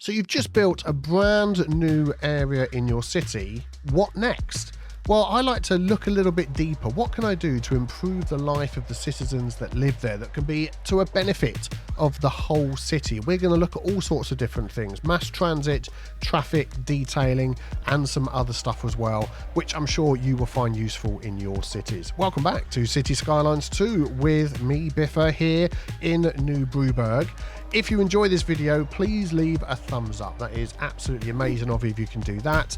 So you've just built a brand new area in your city. What next? Well, I like to look a little bit deeper. What can I do to improve the life of the citizens that live there that can be to a benefit of the whole city? We're going to look at all sorts of different things, mass transit, traffic, detailing, and some other stuff as well, which I'm sure you will find useful in your cities. Welcome back to City Skylines 2 with me, Biffa, here in New Brewburgh. If you enjoy this video, please leave a thumbs up. That is absolutely amazing of you if you can do that.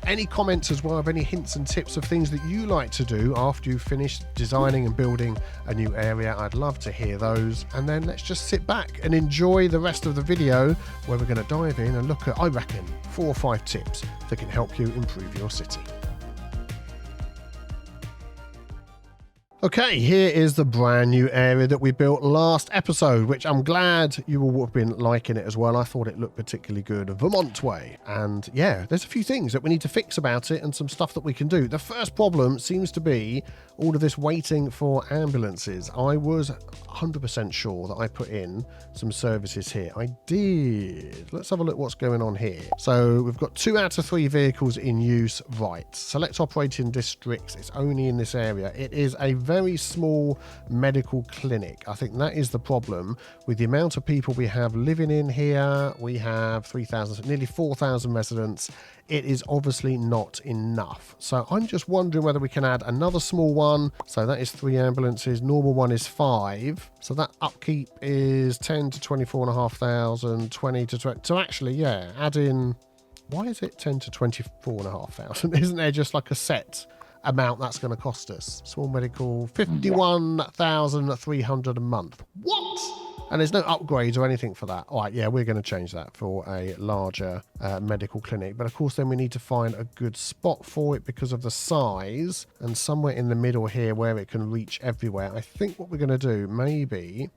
Any comments as well of any hints and tips of things that you like to do after you've finished designing and building a new area, I'd love to hear those. And then let's just sit back and enjoy the rest of the video where we're going to dive in and look at, I reckon, 4 or 5 tips that can help you improve your city. Okay, here is the brand new area that we built last episode, which I'm glad you all have been liking it as well. I thought it looked particularly good, Vermont way. And yeah, there's a few things that we need to fix about it and some stuff that we can do. The first problem seems to be all of this waiting for ambulances. I was 100% sure that I put in some services here. I did. Let's have a look what's going on here. So we've got 2 out of 3 vehicles in use. Right. Select operating districts. It's only in this area. It is a very small medical clinic. I think that is the problem with the amount of people we have living in here. We have 3,000, nearly 4,000 residents. It is obviously not enough. So I'm just wondering whether we can add another small one. So that is 3 ambulances. Normal one is 5. So that upkeep is 10 to 24,500, 20 to 20. So actually, yeah, add in, why is it 10 to 24,500? Isn't there just like a set amount that's going to cost us? Small medical, 51,300 a month. What? And there's no upgrades or anything for that. All right, yeah, we're going to change that for a larger medical clinic. But of course, then we need to find a good spot for it because of the size. And somewhere in the middle here where it can reach everywhere. I think what we're going to do maybe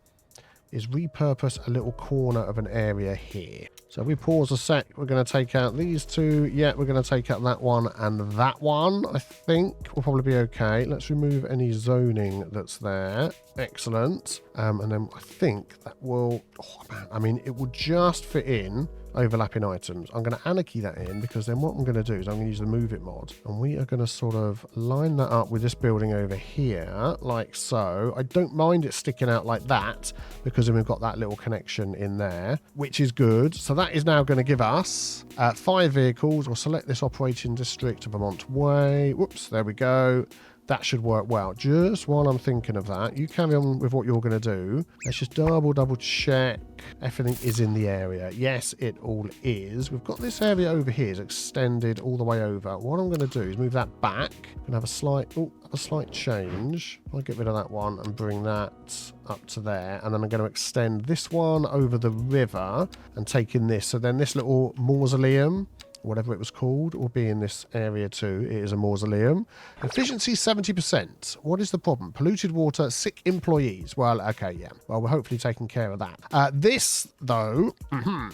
is repurpose a little corner of an area here. So we pause a sec. We're going to take out these 2. Yeah, we're going to take out that one and that one. I think will probably be okay. Let's remove any zoning that's there. Excellent. And then I think that will, oh man, I mean, it will just fit in overlapping items. I'm going to anarchy that in because then what I'm going to do is I'm going to use the move it mod and we are going to sort of line that up with this building over here like so. I don't mind it sticking out like that because then we've got that little connection in there, which is good. So that is now going to give us 5 vehicles. We'll select this operating district of Vermont Way. Whoops, there we go. That should work well. Just while I'm thinking of that, you carry on with what you're going to do. Let's just double check everything is in the area. Yes, it all is. We've got this area over here is extended all the way over. What I'm going to do is move that back. I'm going to have a slight change. I'll get rid of that one and bring that up to there. And then I'm going to extend this one over the river and take in this. So then this little mausoleum, whatever it was called, will be in this area too. It is a mausoleum. Efficiency 70%. What is the problem? Polluted water, sick employees. Well, okay, yeah. Well, we're hopefully taking care of that. This, though,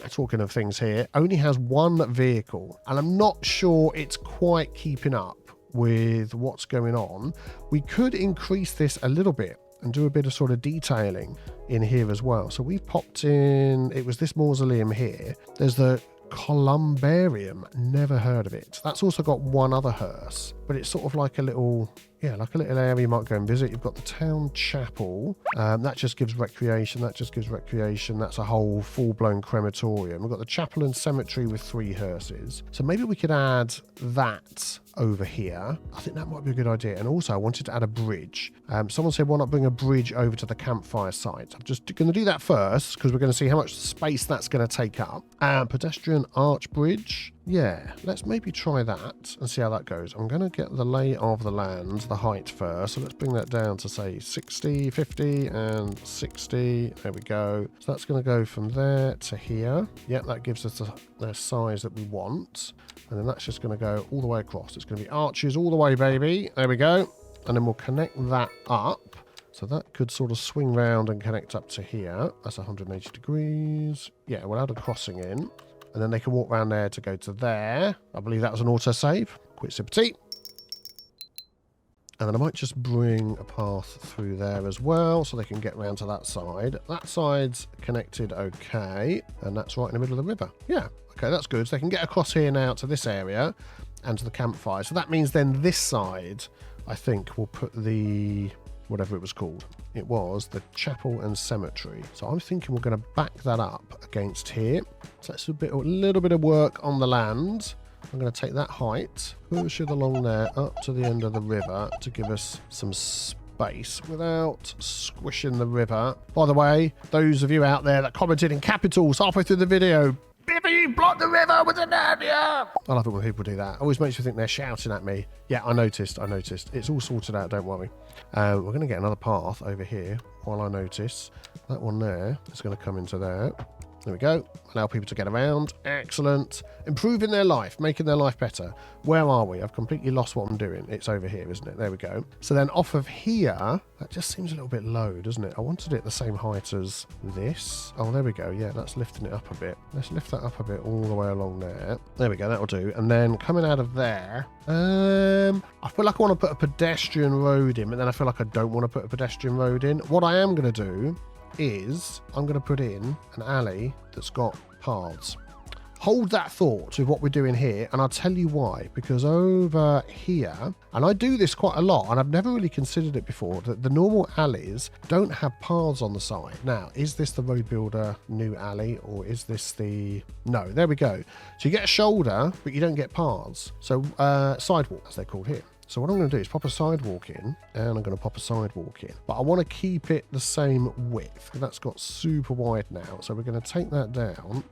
talking of things here, only has 1 vehicle. And I'm not sure it's quite keeping up with what's going on. We could increase this a little bit and do a bit of sort of detailing in here as well. So we've popped in, it was this mausoleum here. There's the Columbarium, never heard of it. That's also got 1 other hearse, but it's sort of like a little, yeah, like a little area you might go and visit. You've got the town chapel. That just gives recreation. That's a whole full-blown crematorium. We've got the chapel and cemetery with 3 hearses. So maybe we could add that over here. I think that might be a good idea. And also I wanted to add a bridge. Someone said, why not bring a bridge over to the campfire site? I'm just going to do that first because we're going to see how much space that's going to take up. Pedestrian arch bridge. Yeah, let's maybe try that and see how that goes. I'm going to get the lay of the land, the height first. So let's bring that down to say 60, 50 and 60. There we go. So that's going to go from there to here. Yeah, that gives us the size that we want. And then that's just going to go all the way across. It's going to be arches all the way, baby. There we go. And then we'll connect that up. So that could sort of swing round and connect up to here. That's 180 degrees. Yeah, we'll add a crossing in. And then they can walk around there to go to there. I believe that was an autosave. Quit Sippity. And then I might just bring a path through there as well so they can get round to that side. That side's connected okay. And that's right in the middle of the river. Yeah, okay, that's good. So they can get across here now to this area and to the campfire. So that means then this side, I think, will put the... whatever it was called. It was the chapel and cemetery. So I'm thinking we're going to back that up against here. So that's a little bit of work on the land. I'm going to take that height, push it along there up to the end of the river to give us some space without squishing the river. By the way, those of you out there that commented in capitals halfway through the video, Biffa, you blocked the river with an area. I love it when people do that. Always makes you think they're shouting at me. Yeah, I noticed. It's all sorted out, don't worry. We're going to get another path over here while I notice. That one there is going to come into there. There we go. Allow people to get around. Excellent. Improving their life, making their life better. Where are we? I've completely lost what I'm doing. It's over here, isn't it? There we go. So then off of here, that just seems a little bit low, doesn't it? I wanted it the same height as this. Oh, there we go. Yeah, that's lifting it up a bit. Let's lift that up a bit all the way along there. There we go. That'll do. And then coming out of there, I feel like I want to put a pedestrian road in, but then I feel like I don't want to put a pedestrian road in. What I am going to do is I'm going to put in an alley that's got paths. Hold that thought with what we're doing here, and I'll tell you why. Because over here, and I do this quite a lot, and I've never really considered it before, that the normal alleys don't have paths on the side. Now, is this the Road Builder new alley, or is this the... No, there we go. So you get a shoulder, but you don't get paths. So sidewalk, as they're called here. So what I'm going to do is pop a sidewalk in, and I'm going to pop a sidewalk in. But I want to keep it the same width. That's got super wide now. So we're going to take that down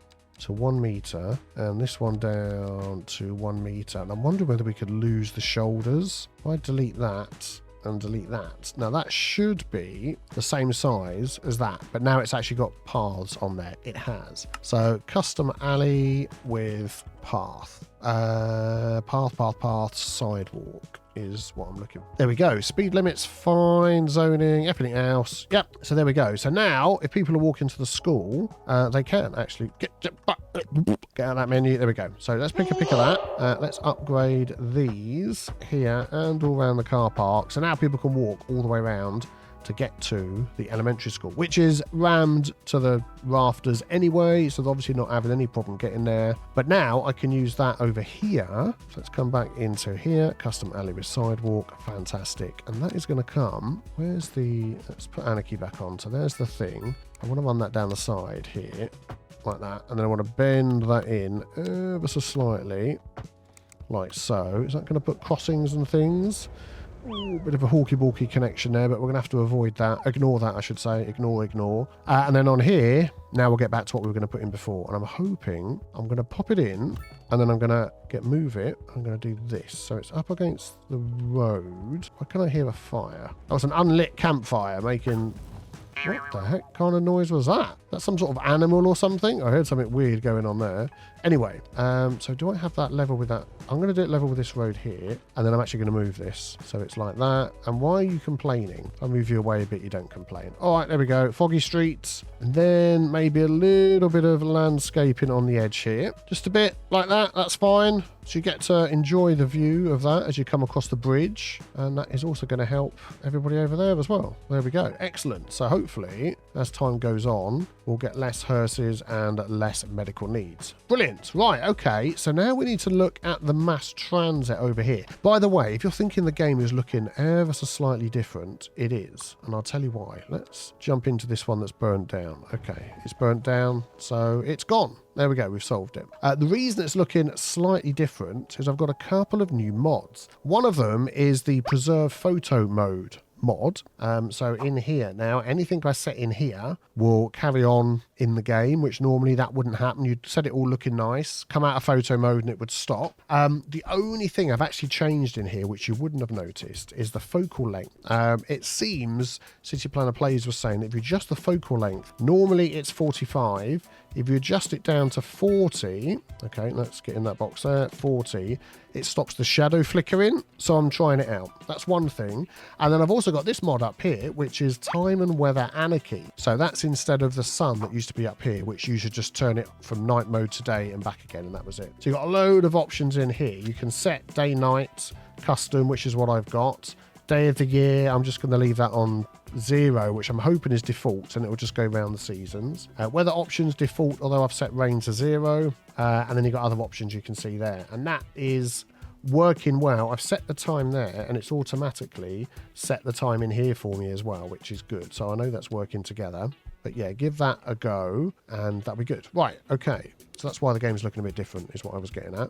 to 1 meter, and this one down to 1 meter. And I'm wondering whether we could lose the shoulders. If I delete that and delete that. Now that should be the same size as that, but now it's actually got paths on there. It has. So custom alley with path. Path, sidewalk is what I'm looking for. There we go. Speed limits, fine, zoning, everything else. Yep. So there we go. So now if people are walking to the school, they can actually get out of that menu. There we go. So let's pick a pick of that. Let's upgrade these here and all around the car park. So now people can walk all the way around to get to the elementary school, which is rammed to the rafters anyway, so they're obviously not having any problem getting there. But now I can use that over here. So let's come back into here, custom alley with sidewalk, fantastic. And that is going to come, where's the, let's put Anarchy back on. So there's the thing. I want to run that down the side here, like that. And then I want to bend that in ever so slightly, like so. Is that going to put crossings and things? Ooh, bit of a hawky-balky connection there, but we're going to have to avoid that. Ignore that, I should say. Ignore. And then on here, now we'll get back to what we were going to put in before. And I'm hoping I'm going to pop it in, and then I'm going to move it. I'm going to do this. So it's up against the road. Why can I hear a fire? That was an unlit campfire making... What the heck kind of noise was that? That's some sort of animal or something? I heard something weird going on there. Anyway, so do I have that level with that? I'm going to do it level with this road here, and then I'm actually going to move this. So it's like that. And why are you complaining? I'll move you away a bit, you don't complain. All right, there we go. Foggy streets. And then maybe a little bit of landscaping on the edge here. Just a bit like that. That's fine. So you get to enjoy the view of that as you come across the bridge. And that is also going to help everybody over there as well. There we go. Excellent. So hopefully, as time goes on, we'll get less hearses and less medical needs. Brilliant. Right, okay. So now we need to look at the mass transit over here. By the way, if you're thinking the game is looking ever so slightly different, it is. And I'll tell you why. Let's jump into this one that's burnt down. Okay, it's burnt down, so it's gone. There we go, we've solved it. The reason it's looking slightly different is I've got a couple of new mods. One of them is the preserve photo mode mod. So in here now, anything I set in here will carry on in the game, which normally that wouldn't happen. You'd set it all looking nice, come out of photo mode and it would stop. The only thing I've actually changed in here, which you wouldn't have noticed, is the focal length. It seems City Planner Plays was saying that if you adjust the focal length, normally it's 45. If you adjust it down to 40, okay, let's get in that box there, 40, it stops the shadow flickering. So I'm trying it out. That's one thing. And then I've also got this mod up here, which is time and weather anarchy. So that's instead of the sun that used to be up here, which you should just turn it from night mode to day and back again, and that was it. So you've got a load of options in here. You can set day, night, custom, which is what I've got. day of the year, I'm just going to leave that on 0, which I'm hoping is default, and it will just go around the seasons. Weather options default, although I've set rain to 0, and then you've got other options you can see there, and that is working well. I've set the time there, and it's automatically set the time in here for me as well, which is good. So I know that's working together. But yeah, give that a go, and that'll be good. Right, okay. So that's why the game's looking a bit different, is what I was getting at.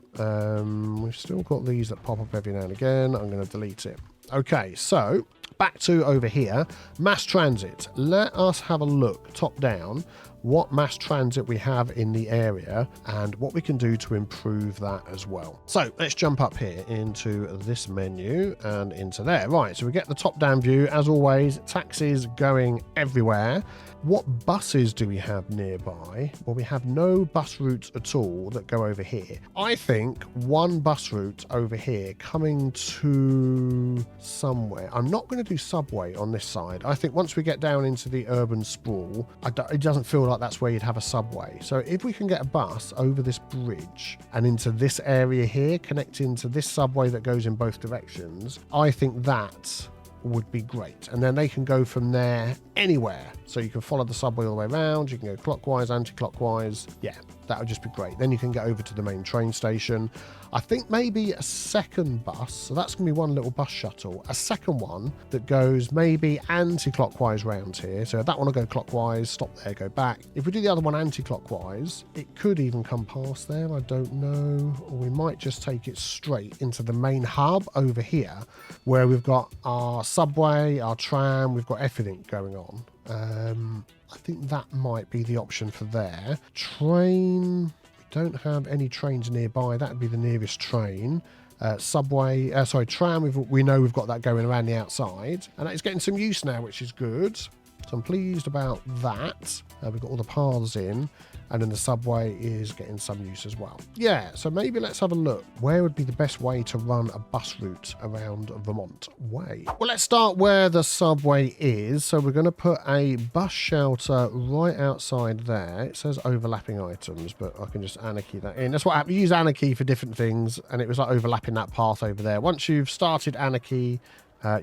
We've still got these that pop up every now and again. I'm going to delete it. Okay, so back to over here. Mass transit. Let us have a look, top down, what mass transit we have in the area and what we can do to improve that as well. So let's jump up here into this menu and into there. Right, so we get the top-down view. As always, taxis going everywhere. What buses do we have nearby? Well, we have no bus routes at all that go over here. I think one bus route over here coming to somewhere. I'm not going to do subway on this side. I think once we get down into the urban sprawl, it doesn't feel like that's where you'd have a subway. So if we can get a bus over this bridge and into this area here, connecting to this subway that goes in both directions, I think that would be great. And then they can go from there anywhere. So you can follow the subway all the way around. You can go clockwise, anti-clockwise. Yeah, that would just be great. Then you can get over to the main train station. I think maybe a second bus. So that's going to be one little bus shuttle. A second one that goes maybe anti-clockwise round here. So that one will go clockwise, stop there, go back. If we do the other one anti-clockwise, it could even come past there. I don't know. Or we might just take it straight into the main hub over here where we've got our subway, our tram, we've got everything going on. I think that might be the option for there. Train, we don't have any trains nearby. That would be the nearest train. Tram, we know we've got that going around the outside. And that is getting some use now, which is good. So I'm pleased about that. We've got all the paths in. And then the subway is getting some use as well. Yeah, so maybe let's have a look. Where would be the best way to run a bus route around Vermont Way? Well, let's start where the subway is. So we're going to put a bus shelter right outside there. It says overlapping items, but I can just anarchy that in. That's what happened. You use anarchy for different things, and it was like overlapping that path over there. Once you've started anarchy,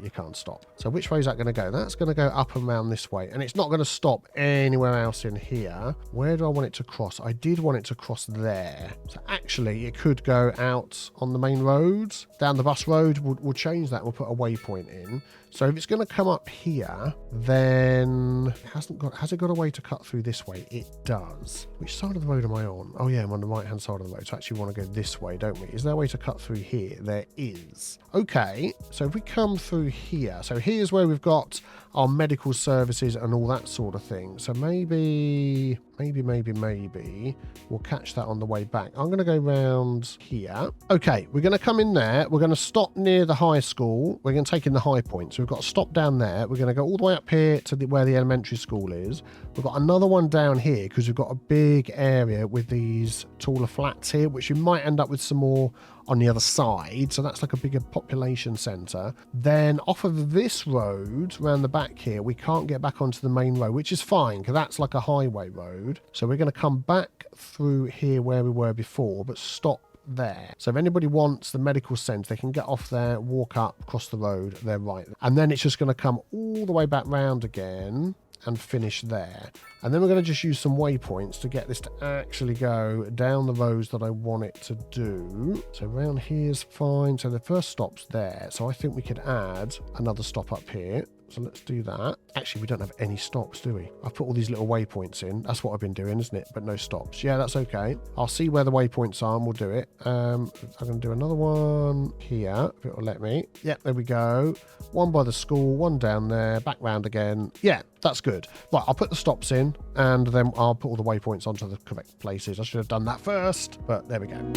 you can't stop. So which way is that going to go? That's going to go up and around this way, and it's not going to stop anywhere else in here. Where do I want it to cross? I did want it to cross there. So actually it could go out on the main road, down the bus road. We'll change that. We'll put a waypoint in. So if it's going to come up here, then has it got a way to cut through this way? It does. Which side of the road am I on? Oh yeah, I'm on the right hand side of the road. So actually we want to go this way, don't we? Is there a way to cut through here? There is. Okay, so if we come through here, so here's where we've got our medical services and all that sort of thing. So maybe we'll catch that on the way back. I'm going to go round here. Okay, we're going to come in there. We're going to stop near the high school. We're going to take in the high point. So we've got to stop down there. We're going to go all the way up here to where the elementary school is. We've got another one down here because we've got a big area with these taller flats here, which you might end up with some more on the other side. So that's like a bigger population centre. Then off of this road around the back here, we can't get back onto the main road, which is fine because that's like a highway road. So we're going to come back through here where we were before, but stop there. So if anybody wants the medical centre, they can get off there, walk up, across the road, they're right. And then it's just going to come all the way back round again and finish there. And then we're going to just use some waypoints to get this to actually go down the roads that I want it to do. So around here's fine. So the first stop's there. So I think we could add another stop up here. So let's do that. Actually, we don't have any stops, do we? I've put all these little waypoints in. That's what I've been doing, isn't it? But no stops. Yeah, that's okay. I'll see where the waypoints are and we'll do it. I'm going to do another one here, if it will let me. Yep, there we go. One by the school, one down there, back round again. Yeah, that's good. Right, I'll put the stops in and then I'll put all the waypoints onto the correct places. I should have done that first, but there we go.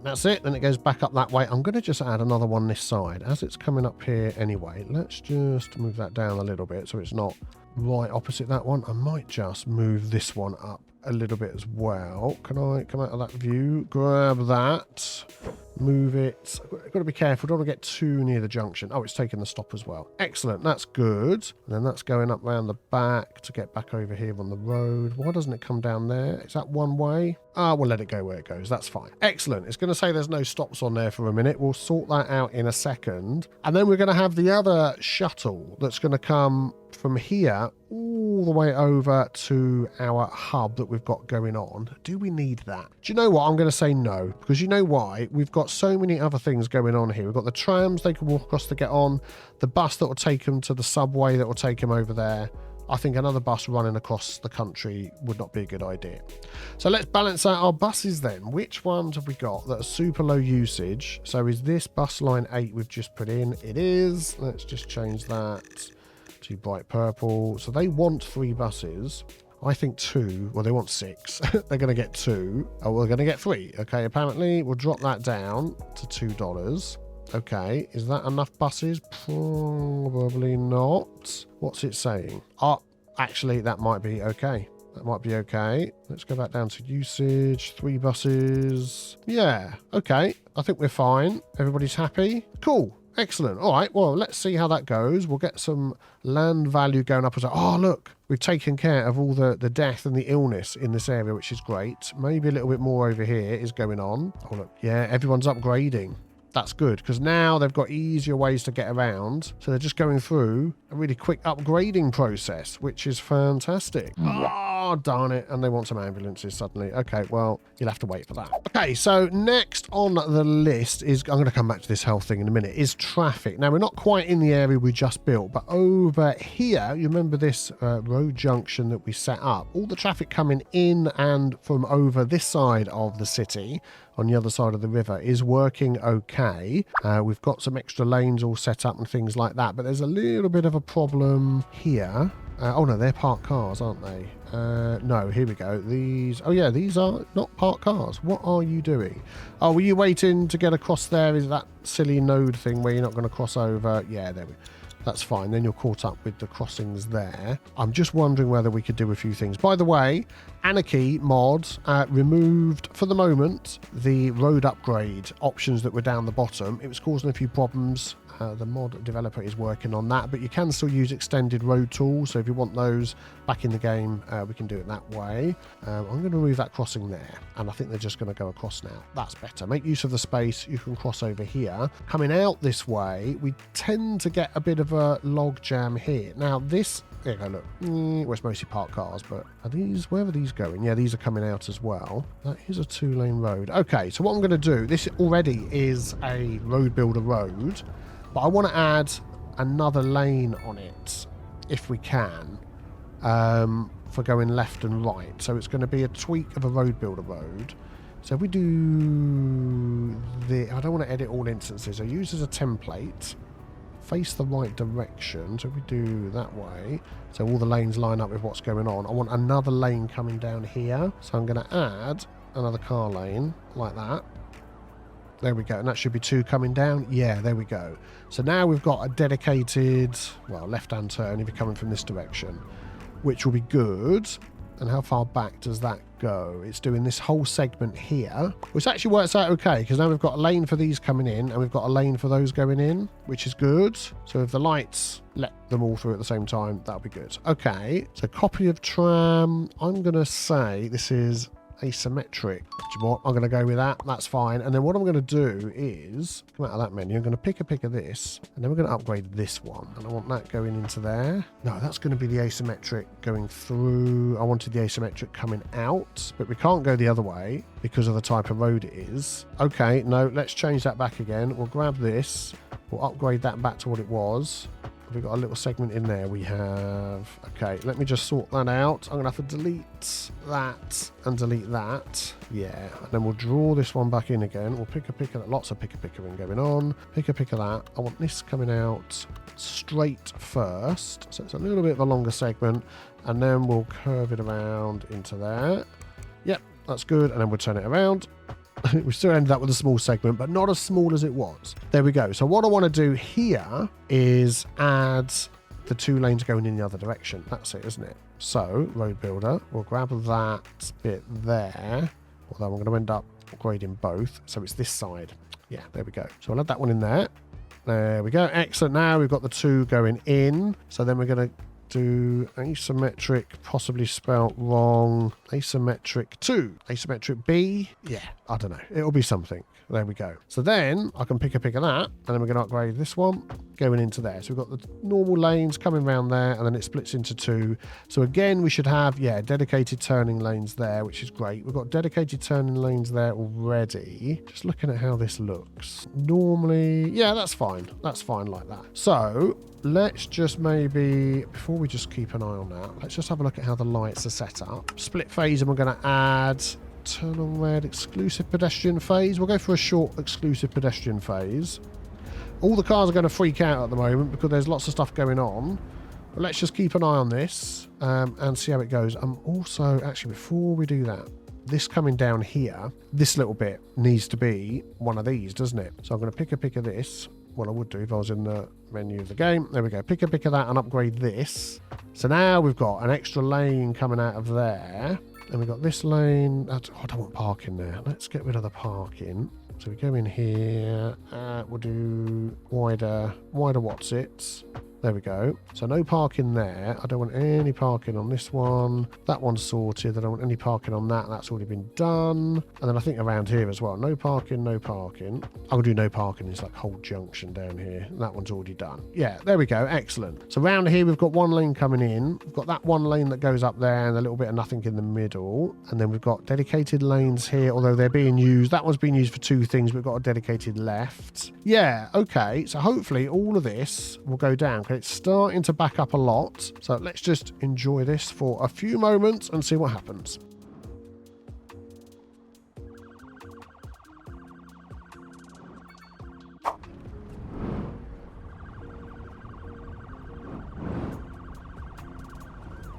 That's it. Then it goes back up that way. I'm going to just add another one this side as it's coming up here anyway. Let's just move that down a little bit so it's not right opposite that one. I might just move this one up a little bit as well. Can I come out of that view? Grab that. Move it. I've got to be careful. Don't want to get too near the junction. Oh, it's taking the stop as well. Excellent. That's good. And then that's going up round the back to get back over here on the road. Why doesn't it come down there? Is that one way? Ah, we'll let it go where it goes. That's fine. Excellent. It's going to say there's no stops on there for a minute. We'll sort that out in a second. And then we're going to have the other shuttle that's going to come from here all the way over to our hub that we've got going on. Do we need that? Do you know what? I'm going to say no, because you know why? We've got so many other things going on here. We've got the trams they can walk across to get on, the bus that will take them to the subway that will take them over there. I think another bus running across the country would not be a good idea. So let's balance out our buses then. Which ones have we got that are super low usage? So is this bus line 8 we've just put in? It is. Let's just change that to bright purple. So they want 3 buses. I think 2. Well, they want 6. They're going to get 2. Oh, we're going to get 3. Okay, apparently we'll drop that down to $2. Okay, is that enough buses? Probably not. What's it saying? Oh, actually, that might be okay. That might be okay. Let's go back down to usage. 3 buses. Yeah, okay. I think we're fine. Everybody's happy. Cool. Excellent. All right, well, let's see how that goes. We'll get some land value going up as well. Oh, look, we've taken care of all the death and the illness in this area, which is great. Maybe a little bit more over here is going on. Oh, look, yeah, everyone's upgrading. That's good, because now they've got easier ways to get around. So they're just going through a really quick upgrading process, which is fantastic. Oh, darn it. And they want some ambulances suddenly. Okay, well, you'll have to wait for that. Okay, so next on the list is, I'm going to come back to this health thing in a minute, is traffic. Now, we're not quite in the area we just built, but over here, you remember this road junction that we set up? All the traffic coming in and from over this side of the city, on the other side of the river, is working okay. We've got some extra lanes all set up and things like that, but there's a little bit of a problem here. Oh no, they're parked cars, aren't they? No, here we go. These, oh yeah, these are not parked cars. What are you doing? Oh, were you waiting to get across there? Is that silly node thing where you're not going to cross over? Yeah, there we go. That's fine. Then you're caught up with the crossings there. I'm just wondering whether we could do a few things. By the way, Anarchy Mods removed, for the moment, the road upgrade options that were down the bottom. It was causing a few problems. The mod developer is working on that, but you can still use extended road tools. So if you want those back in the game, we can do it that way. I'm going to remove that crossing there, and I think they're just going to go across now. That's better. Make use of the space. You can cross over here. Coming out this way, we tend to get a bit of a log jam here. Now this, there you go, look. Well, it's mostly parked cars, but are these, where are these going? Yeah, these are coming out as well. That is a 2-lane road. Okay, so what I'm going to do, this already is a road builder road, but I want to add another lane on it, if we can, for going left and right. So it's going to be a tweak of a road builder road. So if we do the, I don't want to edit all instances. I use as a template, face the right direction. So if we do that way, so all the lanes line up with what's going on. I want another lane coming down here. So I'm going to add another car lane like that. There we go. And that should be 2 coming down. Yeah, there we go. So now we've got a dedicated, well, left-hand turn if you're coming from this direction, which will be good. And how far back does that go? It's doing this whole segment here, which actually works out okay, because now we've got a lane for these coming in and we've got a lane for those going in, which is good. So if the lights let them all through at the same time, that'll be good. Okay, so copy of tram. I'm going to say this is asymmetric. I'm going to go with that. That's fine. And then what I'm going to do is come out of that menu. I'm going to pick a pick of this, and then we're going to upgrade this one. And I want that going into there. No, that's going to be the asymmetric going through. I wanted the asymmetric coming out, but we can't go the other way because of the type of road it is. Okay, no, let's change that back again. We'll grab this. We'll upgrade that back to what it was. We've got a little segment in there. We have, okay, let me just sort that out. I'm gonna have to delete that and delete that. Yeah, and then we'll draw this one back in again. We'll pick a pick of that. Lots of pick a pickering going on. Pick a pick of that. I want this coming out straight first. So it's a little bit of a longer segment, and then we'll curve it around into there. Yep, that's good. And then we'll turn it around. We still ended up with a small segment, but not as small as it was. There we go. So what I want to do here is add the 2 lanes going in the other direction. That's it, isn't it? So road builder, we'll grab that bit there. Although I'm going to end up upgrading both. So it's this side. Yeah, there we go. So I'll add that one in there. There we go. Excellent. Now we've got the 2 going in. So then we're going to do asymmetric, possibly spelt wrong. Asymmetric 2. Asymmetric B. Yeah, I don't know. It'll be something. There we go. So then I can pick of that, and then we're going to upgrade this one going into there. So we've got the normal lanes coming around there, and then it splits into 2. So again, we should have, yeah, dedicated turning lanes there, which is great. We've got dedicated turning lanes there already. Just looking at how this looks. Normally, yeah, that's fine. That's fine like that. So let's just maybe, before we just keep an eye on that, let's just have a look at how the lights are set up. Split phase, and we're going to add turn on red exclusive pedestrian phase. We'll go for a short exclusive pedestrian phase. All the cars are going to freak out at the moment because there's lots of stuff going on. But let's just keep an eye on this and see how it goes. Also, actually, before we do that, this coming down here, this little bit needs to be one of these, doesn't it? So I'm going to pick of this. Well, I would do if I was in the menu of the game. There we go. Pick of that and upgrade this. So now we've got an extra lane coming out of there. And we've got this lane. I don't want parking there. Let's get rid of the parking. So we go in here. We'll do wider what's it. There we go. So no parking there. I don't want any parking on this one. That one's sorted. I don't want any parking on that. That's already been done. And then I think around here as well. No parking, no parking. I'm going to do no parking. It's like whole junction down here. That one's already done. Yeah, there we go. Excellent. So around here, we've got one lane coming in. We've got that one lane that goes up there and a little bit of nothing in the middle. And then we've got dedicated lanes here, although they're being used. That one's being used for 2 things. We've got a dedicated left. Yeah, okay. So hopefully all of this will go down. It's starting to back up a lot. So let's just enjoy this for a few moments and see what happens.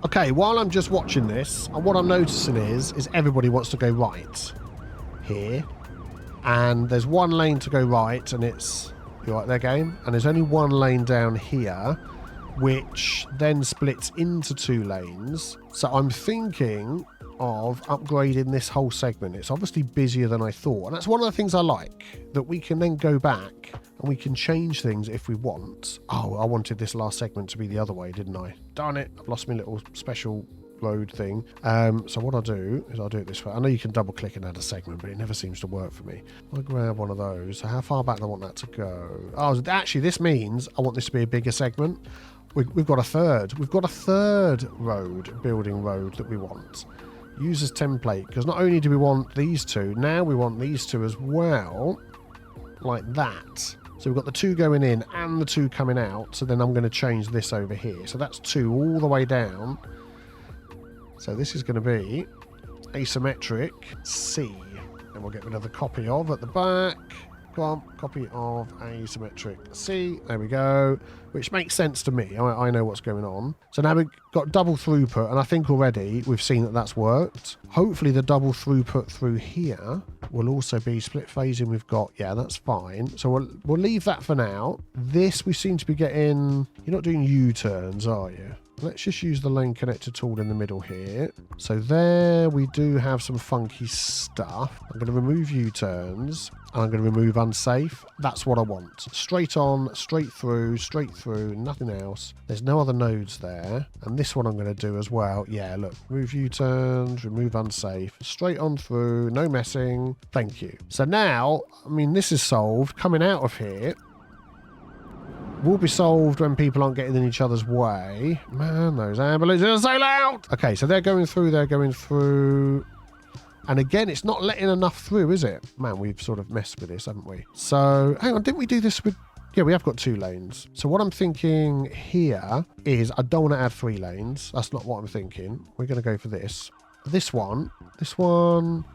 Okay, while I'm just watching this, what I'm noticing is everybody wants to go right here. And there's one lane to go right, and it's... You right there, game? And there's only one lane down here, which then splits into 2 lanes. So I'm thinking of upgrading this whole segment. It's obviously busier than I thought. And that's one of the things I like, that we can then go back and we can change things if we want. Oh, I wanted this last segment to be the other way, didn't I? Darn it, I've lost my little special road thing. So what I'll do is I'll do it this way. I know you can double click and add a segment, but it never seems to work for me. I'll grab one of those. So how far back do I want that to go? Oh, actually this means I want this to be a bigger segment. We've got a third. We've got a third building road that we want. Users template, because not only do we want these 2, now we want these 2 as well, like that. So we've got the 2 going in and the 2 coming out. So then I'm going to change this over here. So that's 2 all the way down. So this is going to be asymmetric C. And we'll get rid of the copy of at the back. Come on, copy of asymmetric C. There we go. Which makes sense to me. I know what's going on. So now we've got double throughput, and I think already we've seen that that's worked. Hopefully the double throughput through here will also be split phasing. We've got, yeah, that's fine. So we'll leave that for now. This we seem to be getting... You're not doing U-turns, are you? Let's just use the lane connector tool in the middle here. So there we do have some funky stuff. I'm going to remove U-turns and I'm going to remove unsafe. That's what I want. Straight on, straight through, nothing else. There's no other nodes there. And this one I'm going to do as well. Yeah, look, remove U-turns, remove unsafe, straight on through, no messing. Thank you. So now, I mean, this is solved. Coming out of here will be solved when people aren't getting in each other's way. Man, those ambulances are so loud! Okay, so they're going through. And again, it's not letting enough through, is it? Man, we've sort of messed with this, haven't we? So, hang on, didn't we do this with... Yeah, we have got 2 lanes. So what I'm thinking here is I don't want to add 3 lanes. That's not what I'm thinking. We're going to go for this. This one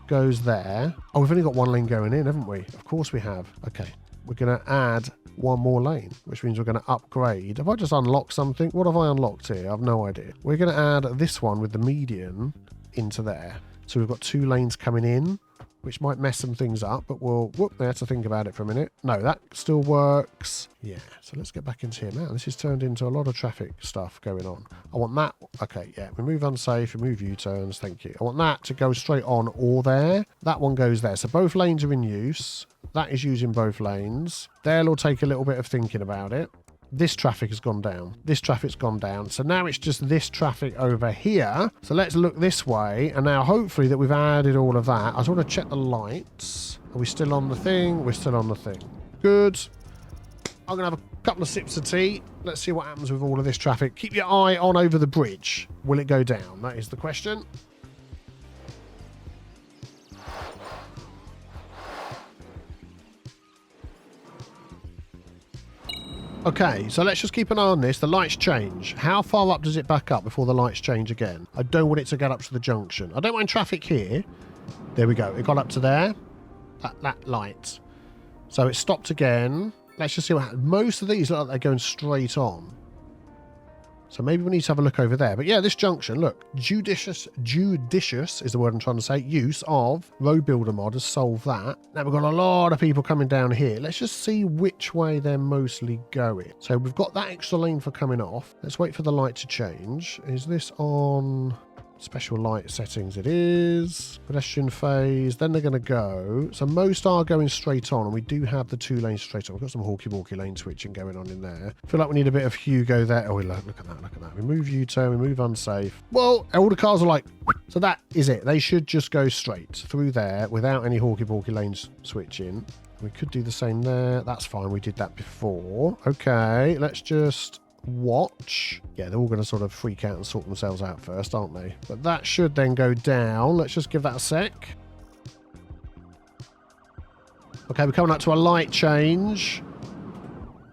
goes there. Oh, we've only got 1 lane going in, haven't we? Of course we have. Okay, we're going to add 1 more lane, which means we're going to upgrade. Have I just unlocked something? What have I unlocked here? I have no idea. We're going to add this one with the median into there. So we've got 2 lanes coming in which might mess some things up, but we'll have to think about it for a minute. No, that still works. Yeah, so let's get back into here. Man, this has turned into a lot of traffic stuff going on. I want that. Okay, yeah, remove unsafe, remove U-turns, thank you. I want that to go straight on or there. That one goes there. So both lanes are in use. That is using both lanes. They'll take a little bit of thinking about it. This traffic has gone down. This traffic's gone down. So now it's just this traffic over here. So let's look this way. And now hopefully that we've added all of that. I just want to check the lights. Are we still on the thing? We're still on the thing. Good. I'm going to have a couple of sips of tea. Let's see what happens with all of this traffic. Keep your eye on over the bridge. Will it go down? That is the question. Okay, so let's just keep an eye on this. The lights change. How far up does it back up before the lights change again? I don't want it to get up to the junction. I don't mind traffic here. There we go. It got up to there. That light. So it stopped again. Let's just see what happens. Most of these look like they're going straight on. So maybe we need to have a look over there. But yeah, this junction, look, judicious is the word I'm trying to say. Use of Road Builder mod has solved that. Now we've got a lot of people coming down here. Let's just see which way they're mostly going. So we've got that extra lane for coming off. Let's wait for the light to change. Is this on special light settings? It is. Pedestrian phase. Then they're going to go. So most are going straight on, and we do have the 2 lanes straight on. We've got some hawky-walky lane switching going on in there. I feel like we need a bit of Hugo there. Oh, look at that, look at that. Remove U-turn, remove unsafe. Well, all the cars are like... So that is it. They should just go straight through there without any hawky-walky lanes switching. We could do the same there. That's fine. We did that before. Okay, let's just... watch. Yeah, they're all going to sort of freak out and sort themselves out first, aren't they? But that should then go down. Let's just give that a sec. Okay, we're coming up to a light change.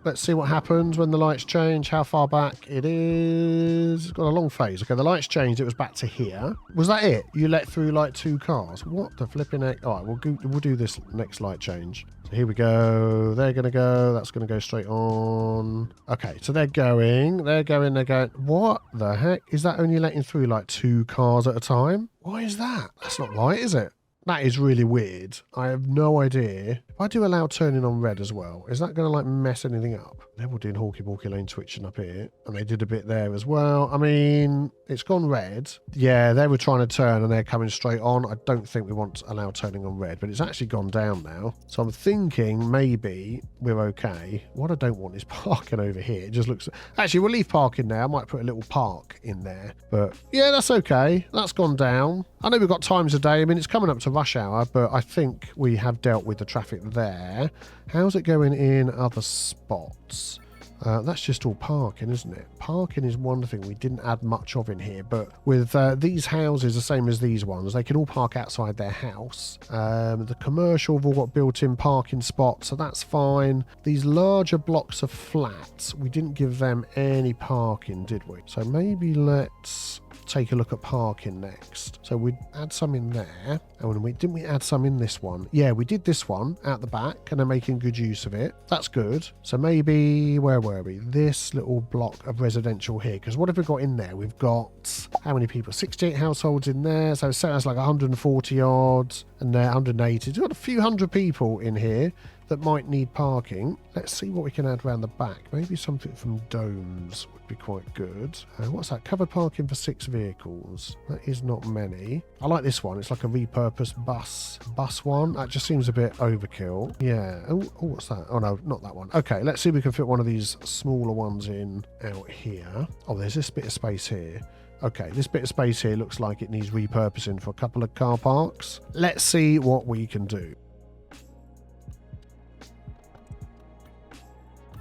Let's see what happens when the lights change. How far back it is. It's got a long phase. Okay, the lights changed. It was back to here. Was that it? You let through like 2 cars? What the flipping heck? All right, we'll do this next light change. So here we go. They're going to go. That's going to go straight on. Okay, so they're going. They're going. What the heck? Is that only letting through like 2 cars at a time? Why is that? That's not right, is it? That is really weird. I have no idea. If I do allow turning on red as well, is that going to like mess anything up? They're all doing hawky-walky lane switching up here. And they did a bit there as well. I mean, it's gone red. Yeah, they were trying to turn and they're coming straight on. I don't think we want to allow turning on red, but it's actually gone down now. So I'm thinking maybe we're okay. What I don't want is parking over here. It just looks... Actually, we'll leave parking there. I might put a little park in there. But yeah, that's okay. That's gone down. I know we've got times a day. I mean, it's coming up to rush hour, but I think we have dealt with the traffic there. How's it going in other spots? That's just all parking, isn't it? Parking is one thing we didn't add much of in here, but with these houses, the same as these ones, they can all park outside their house. The commercial have all got built-in parking spots, so that's fine. These larger blocks of flats, we didn't give them any parking, did we? So maybe let's take a look at parking next. So we'd add some in there. And didn't we add some in this one? Yeah, we did this one out the back and they're making good use of it. That's good. So maybe, where were we? This little block of residential here. Because what have we got in there? We've got, how many people? 68 households in there. So that's like 140 odd and there 180. We've got a few hundred people in here that might need parking. Let's see what we can add around the back. Maybe something from domes would be quite good. What's that? Covered parking for 6 vehicles. That is not many. I like this one. It's like a repurposed bus one. That just seems a bit overkill. Yeah. Oh, what's that? Oh no, not that one. Okay, let's see if we can fit one of these smaller ones in out here. Oh, there's this bit of space here. Okay, this bit of space here looks like it needs repurposing for a couple of car parks. Let's see what we can do.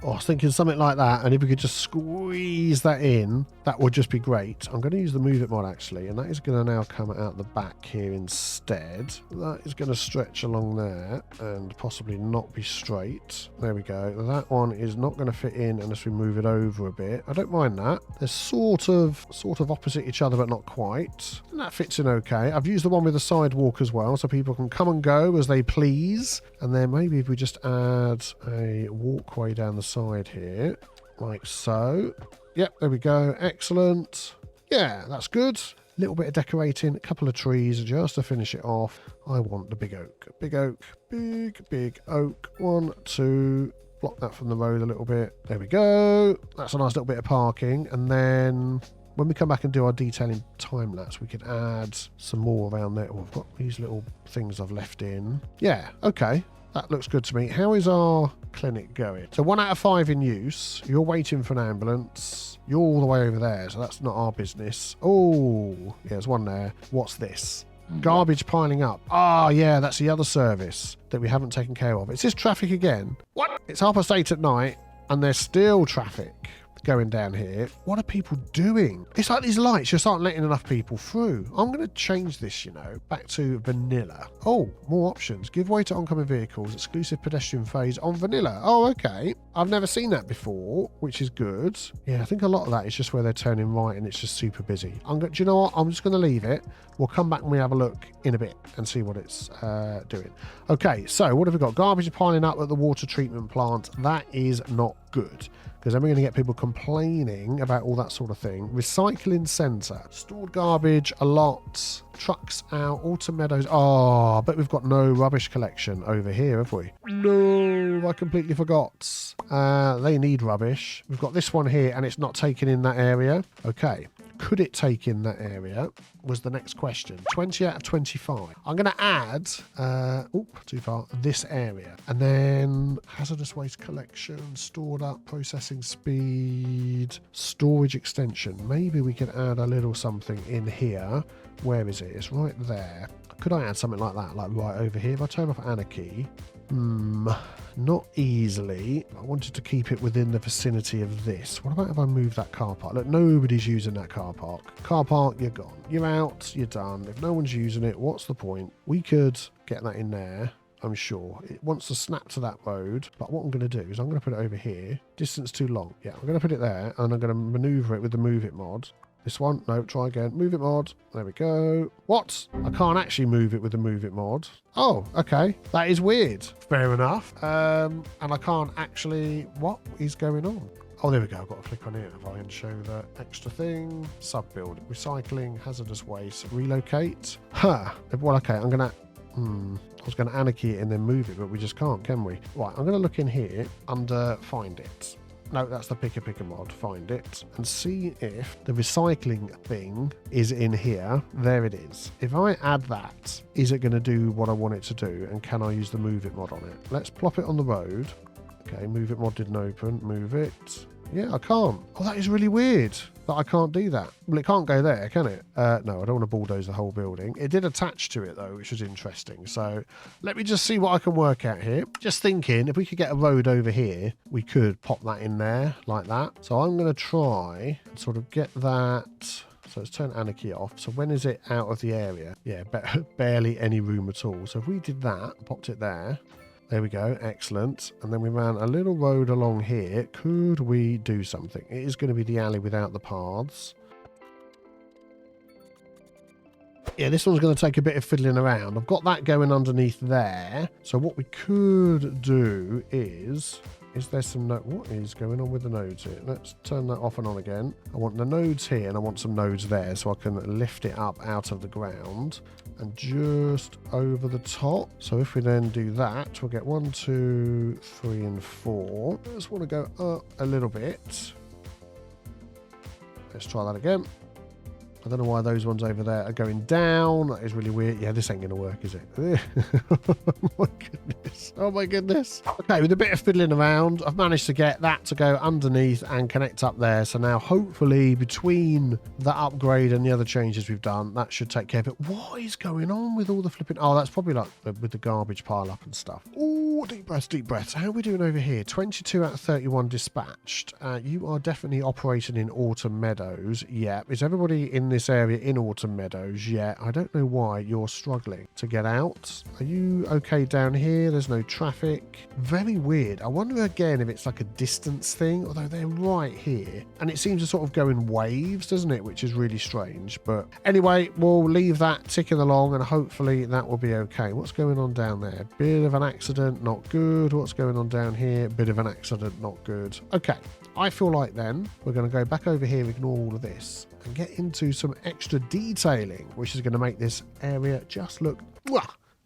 Oh, I was thinking something like that, and if we could just squeeze that in, that would just be great. I'm going to use the Move It mod, actually, and that is going to now come out the back here instead. That is going to stretch along there and possibly not be straight. There we go. That one is not going to fit in unless we move it over a bit. I don't mind that. They're sort of opposite each other, but not quite. And that fits in okay. I've used the one with the sidewalk as well, so people can come and go as they please. And then maybe if we just add a walkway down the side here, like so. Yep, there we go. Excellent. Yeah, that's good. little bit of decorating, a couple of trees just to finish it off. I want the big oak. Big oak. Big oak. 1, 2. Block that from the road a little bit. There we go. That's a nice little bit of parking. And then when we come back and do our detailing time lapse, we could add some more around there. Oh, I've got these little things I've left in. Yeah, okay. That looks good to me. How is our clinic going? So 1 out of 5 in use. You're waiting for an ambulance. You're all the way over there, so that's not our business. Oh, yeah, there's one there. What's this? Garbage piling up. Ah, yeah, that's the other service that we haven't taken care of. Is this traffic again? What? It's 8:30 at night and there's still traffic going down here. What are people doing? It's like these lights just aren't letting enough people through. I'm going to change this, you know, back to vanilla. Oh, more options. Give way to oncoming vehicles. Exclusive pedestrian phase on vanilla. Oh, okay. I've never seen that before, which is good. Yeah, I think a lot of that is just where they're turning right and it's just super busy. Do you know what? I'm just going to leave it. We'll come back and we have a look in a bit and see what it's doing. Okay, so what have we got? Garbage piling up at the water treatment plant. That is not good, because then we're going to get people complaining about all that sort of thing. Recycling centre. Stored garbage a lot. Trucks out. Autumn meadows. Oh, but we've got no rubbish collection over here, have we? No, I completely forgot. They need rubbish. We've got this one here and it's not taken in that area. Okay. Could it take in that area was the next question. 20 out of 25. I'm going to add, too far, this area. And then hazardous waste collection, stored up, processing speed, storage extension. Maybe we could add a little something in here. Where is it? It's right there. Could I add something like that, like right over here? If I turn off anarchy, not easily. I wanted to keep it within the vicinity of this. What about if I move that car park? Look, nobody's using that car park. Car park, you're gone. You're out, you're done. If no one's using it, what's the point? We could get that in there, I'm sure. It wants to snap to that road, but what I'm going to do is I'm going to put it over here. Distance too long. Yeah, I'm going to put it there, and I'm going to maneuver it with the Move It mod. This one, no, try again. Move It mod. There we go. What? I can't actually move it with the Move It mod. Oh, okay. That is weird. Fair enough. And I can't actually... What is going on? Oh, there we go. I've got to click on it if I can show the extra thing. Sub-build. Recycling. Hazardous waste. Relocate. Huh. Well, okay. I'm going to... I was going to anarchy it and then move it, but we just can't, can we? Right. I'm going to look in here under Find It. No, that's the picker mod. Find it and see if the recycling thing is in here. There it is. If I add that, is it going to do what I want it to do? And can I use the Move It mod on it? Let's plop it on the road. Okay, Move It mod didn't open. Move it. Yeah, I can't. Oh, that is really weird that I can't do that. Well, it can't go there, can it? No, I don't want to bulldoze the whole building. It did attach to it, though, which was interesting. So let me just see what I can work out here. Just thinking, if we could get a road over here, we could pop that in there like that. So I'm going to try and sort of get that... So let's turn anarchy off. So when is it out of the area? Yeah, barely any room at all. So if we did that, popped it there... There we go. Excellent. And then we ran a little road along here. Could we do something? It is going to be the alley without the paths. Yeah, this one's going to take a bit of fiddling around. I've got that going underneath there. So what we could do is... Is there some... What is going on with the nodes here? Let's turn that off and on again. I want the nodes here and I want some nodes there so I can lift it up out of the ground and just over the top. So if we then do that, we'll get 1, 2, 3, and 4. I just want to go up a little bit. Let's try that again. I don't know why those ones over there are going down. That is really weird. Yeah, this ain't going to work, is it? Oh, my goodness. Oh, my goodness. Okay, with a bit of fiddling around, I've managed to get that to go underneath and connect up there. So now, hopefully, between the upgrade and the other changes we've done, that should take care of it. What is going on with all the flipping... Oh, that's probably like with the garbage pile up and stuff. Oh, deep breaths, deep breaths. How are we doing over here? 22 out of 31 dispatched. You are definitely operating in Autumn Meadows. Yeah. Is everybody in this area in Autumn Meadows? Yeah, I don't know why you're struggling to get out. Are you okay down here? There's no traffic. Very weird. I wonder again if it's like a distance thing, although they're right here. And it seems to sort of go in waves, doesn't it? Which is really strange. But anyway, we'll leave that ticking along and hopefully that will be okay. What's going on down there? Bit of an accident, not good. What's going on down here? Bit of an accident, not good. Okay. I feel like then we're going to go back over here, ignore all of this, and get into some extra detailing, which is going to make this area just look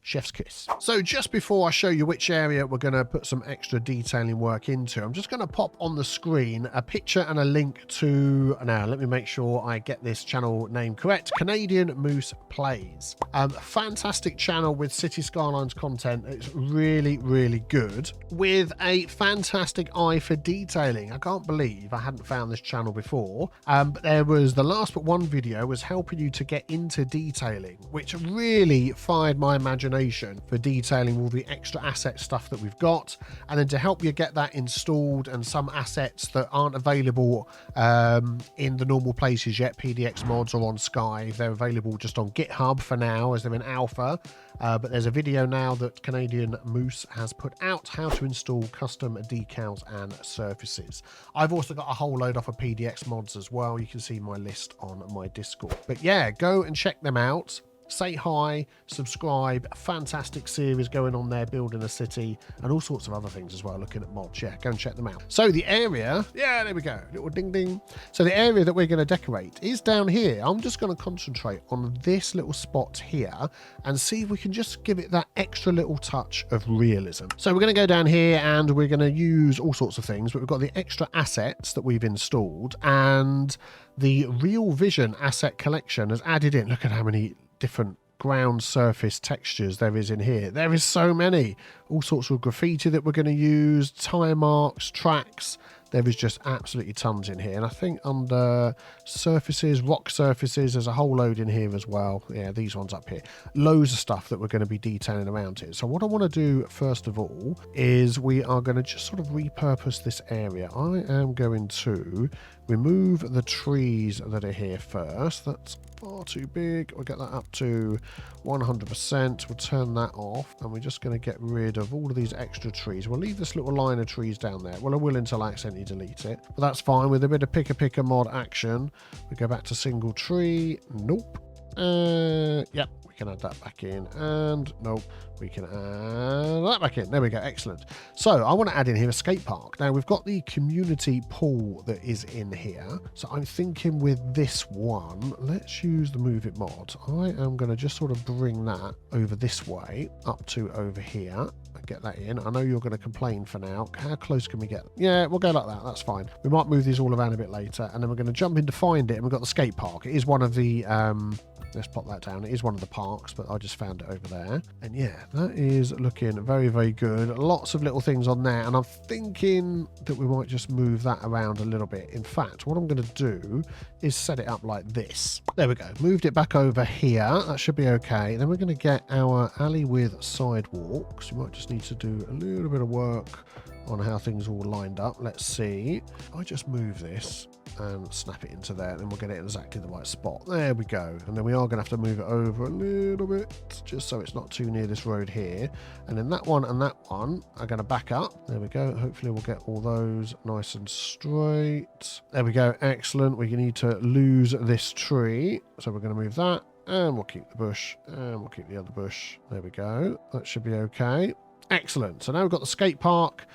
chef's kiss. So just before I show you which area we're going to put some extra detailing work into, I'm just going to pop on the screen a picture and a link to, now let me make sure I get this channel name correct, CanadianMoosePlays. Fantastic channel with City Skylines content. It's really, really good with a fantastic eye for detailing. I can't believe I hadn't found this channel before, but there was the last but one video was helping you to get into detailing, which really fired my imagination for detailing all the extra asset stuff that we've got, and then to help you get that installed and some assets that aren't available in the normal places yet, PDX Mods or on Sky. They're available just on GitHub for now as they're in alpha, but there's a video now that Canadian Moose has put out, how to install custom decals and surfaces. I've also got a whole load off of PDX Mods as well. You can see my list on my Discord, but yeah, go and check them out. Say hi, subscribe, fantastic series going on there, building a city and all sorts of other things as well, looking at mods. Yeah, go and check them out. So the area, yeah, there we go, little ding ding. So the area that we're going to decorate is down here. I'm just going to concentrate on this little spot here and see if we can just give it that extra little touch of realism. So we're going to go down here and we're going to use all sorts of things, but we've got the extra assets that we've installed, and the Real Vision asset collection has added in, look at how many different ground surface textures there is in here. There is so many, all sorts of graffiti that we're going to use, tire marks, tracks. There is just absolutely tons in here. And I think under surfaces, rock surfaces, there's a whole load in here as well. Yeah, these ones up here. Loads of stuff that we're going to be detailing around it. So what I want to do first of all is we are going to just sort of repurpose this area. I am going to remove the trees that are here first. That's far too big. We'll get that up to 100%. We'll turn that off, and we're just going to get rid of all of these extra trees. We'll leave this little line of trees down there. Well, I will until I accidentally delete it, but that's fine. With a bit of picker mod action, we go back to single tree. Nope. Yep, we can add that back in, and nope, we can add that back in. There we go, excellent. So I want to add in here a skate park. Now we've got the community pool that is in here, so I'm thinking with this one, let's use the Move It mod. I am going to just sort of bring that over this way up to over here. Get that in. I know you're going to complain for now. How close can we get? Yeah, we'll go like that. That's fine. We might move these all around a bit later, and then we're going to jump in to find it, and we've got the skate park. It is one of the let's pop that down. It is one of the parks, but I just found it over there. And yeah, that is looking very, very good. Lots of little things on there, and I'm thinking that we might just move that around a little bit. In fact, what I'm going to do is set it up like this. There we go. Moved it back over here. That should be okay. Then we're going to get our alley with sidewalks. We might just need to do a little bit of work on how things all lined up. Let's see. I just move this and snap it into there, then we'll get it in exactly the right spot. There we go. And then we are going to have to move it over a little bit just so it's not too near this road here. And then that one and that one are going to back up. There we go. Hopefully we'll get all those nice and straight. There we go. Excellent. We need to lose this tree, so we're going to move that, and we'll keep the bush, and we'll keep the other bush. There we go. That should be okay. Excellent. So now we've got the skate park.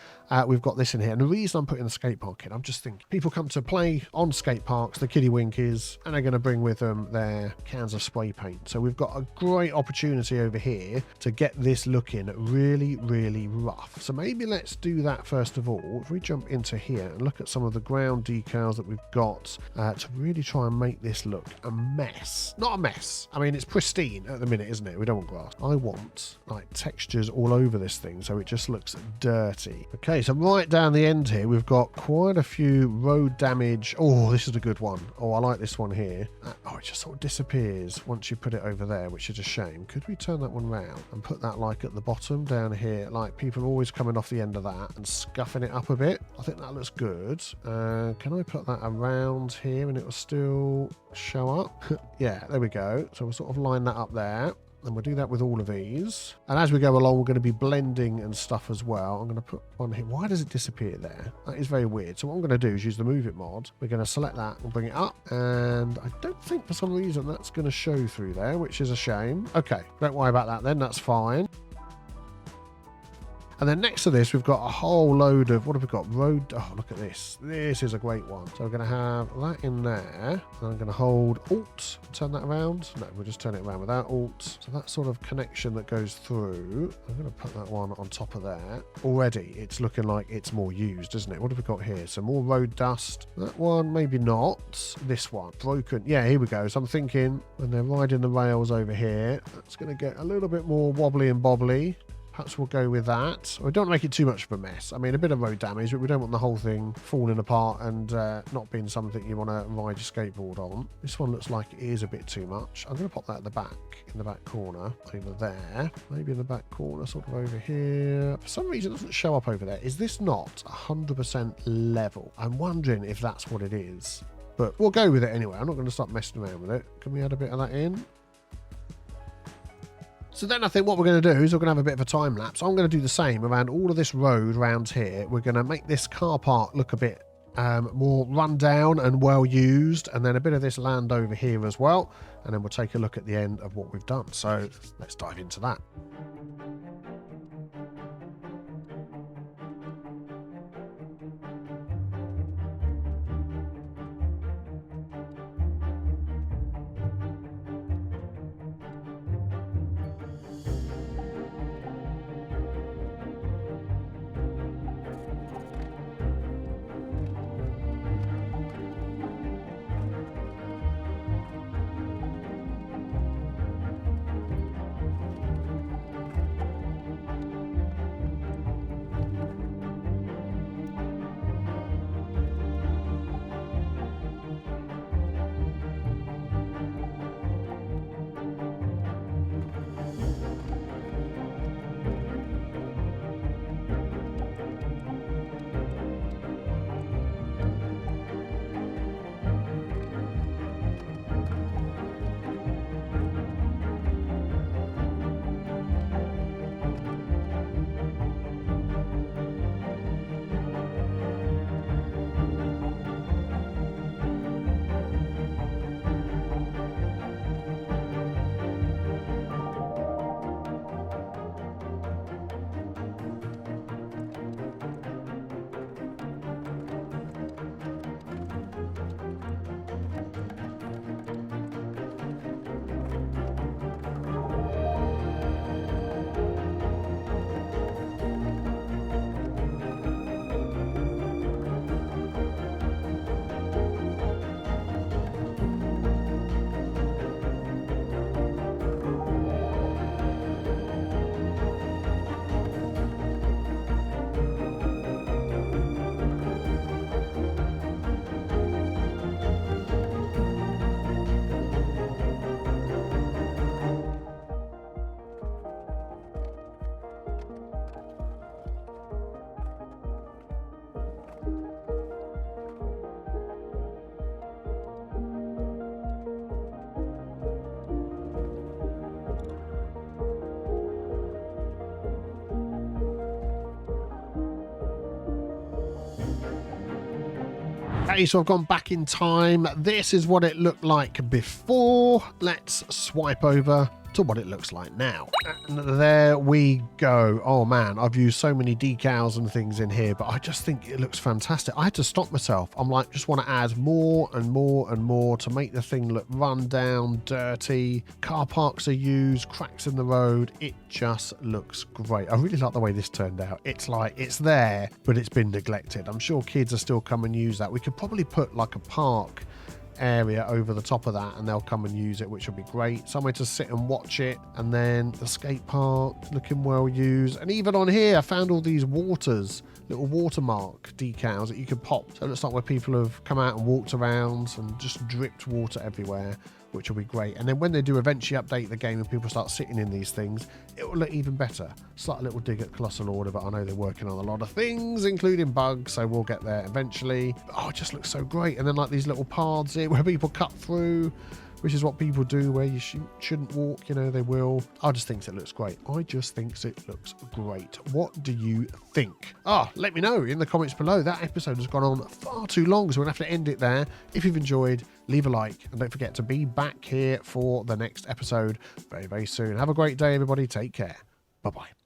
We've got this in here. And the reason I'm putting the skate park in, I'm just thinking people come to play on skate parks, the kiddie winkies, and they're going to bring with them their cans of spray paint. So we've got a great opportunity over here to get this looking really, really rough. So maybe let's do that first of all. If we jump into here and look at some of the ground decals that we've got to really try and make this look a mess. Not a mess. I mean, it's pristine at the minute, isn't it? We don't want grass. I want like textures all over this thing so it just looks dirty. Okay, so right down the end here, we've got quite a few road damage. Oh, this is a good one. Oh, I like this one here. Oh, it just sort of disappears once you put it over there, which is a shame. Could we turn that one round and put that like at the bottom down here? Like people are always coming off the end of that and scuffing it up a bit. I think that looks good. Can I put that around here and it will still show up? Yeah, there we go. So we'll sort of line that up there. And we'll do that with all of these. And as we go along, we're going to be blending and stuff as well. I'm going to put one here. Why does it disappear there? That is very weird. So what I'm going to do is use the Move It mod. We're going to select that and bring it up. And I don't think for some reason that's going to show through there, which is a shame. Okay, don't worry about that then. That's fine. And then next to this, we've got a whole load of, what have we got? Road, oh, look at this. This is a great one. So we're going to have that in there. And I'm going to hold Alt, turn that around. No, we'll just turn it around without Alt. So that sort of connection that goes through, I'm going to put that one on top of there. Already, it's looking like it's more used, isn't it? What have we got here? Some more road dust. That one, maybe not. This one, broken. Yeah, here we go. So I'm thinking when they're riding the rails over here, that's going to get a little bit more wobbly and bobbly. Perhaps we'll go with that. We don't make it too much of a mess. I mean, a bit of road damage, but we don't want the whole thing falling apart and not being something you want to ride your skateboard on. This one looks like it is a bit too much. I'm going to pop that at the back, in the back corner, over there. Maybe in the back corner, sort of over here. For some reason, it doesn't show up over there. Is this not 100% level? I'm wondering if that's what it is. But we'll go with it anyway. I'm not going to stop messing around with it. Can we add a bit of that in? So then I think what we're going to do is we're going to have a bit of a time lapse. I'm going to do the same around all of this road around here. We're going to make this car park look a bit more run down and well used, and then a bit of this land over here as well. And then we'll take a look at the end of what we've done. So let's dive into that. Okay, so I've gone back in time. This is what it looked like before. Let's swipe over to what it looks like now. And there we go. Oh man, I've used so many decals and things in here, but I just think it looks fantastic. I had to stop myself. I'm like, just want to add more and more and more to make the thing look run down, dirty. Car parks are used, cracks in the road. It just looks great. I really like the way this turned out. It's like, it's there, but it's been neglected. I'm sure kids are still come and use that. We could probably put like a park area over the top of that and they'll come and use it, which will be great. Somewhere to sit and watch it. And then the skate park looking well used. And even on here I found all these little watermark decals that you could pop, so it looks like where people have come out and walked around and just dripped water everywhere, which will be great. And then when they do eventually update the game and people start sitting in these things, it will look even better. Slight little dig at Colossal Order, but I know they're working on a lot of things, including bugs, so we'll get there eventually. Oh, it just looks so great. And then like these little paths here where people cut through, which is what people do where you shouldn't walk, you know, they will. I just think it looks great. I just think it looks great. What do you think? Let me know in the comments below. That episode has gone on far too long, so we're going to have to end it there. If you've enjoyed, leave a like, and don't forget to be back here for the next episode very, very soon. Have a great day, everybody. Take care. Bye-bye.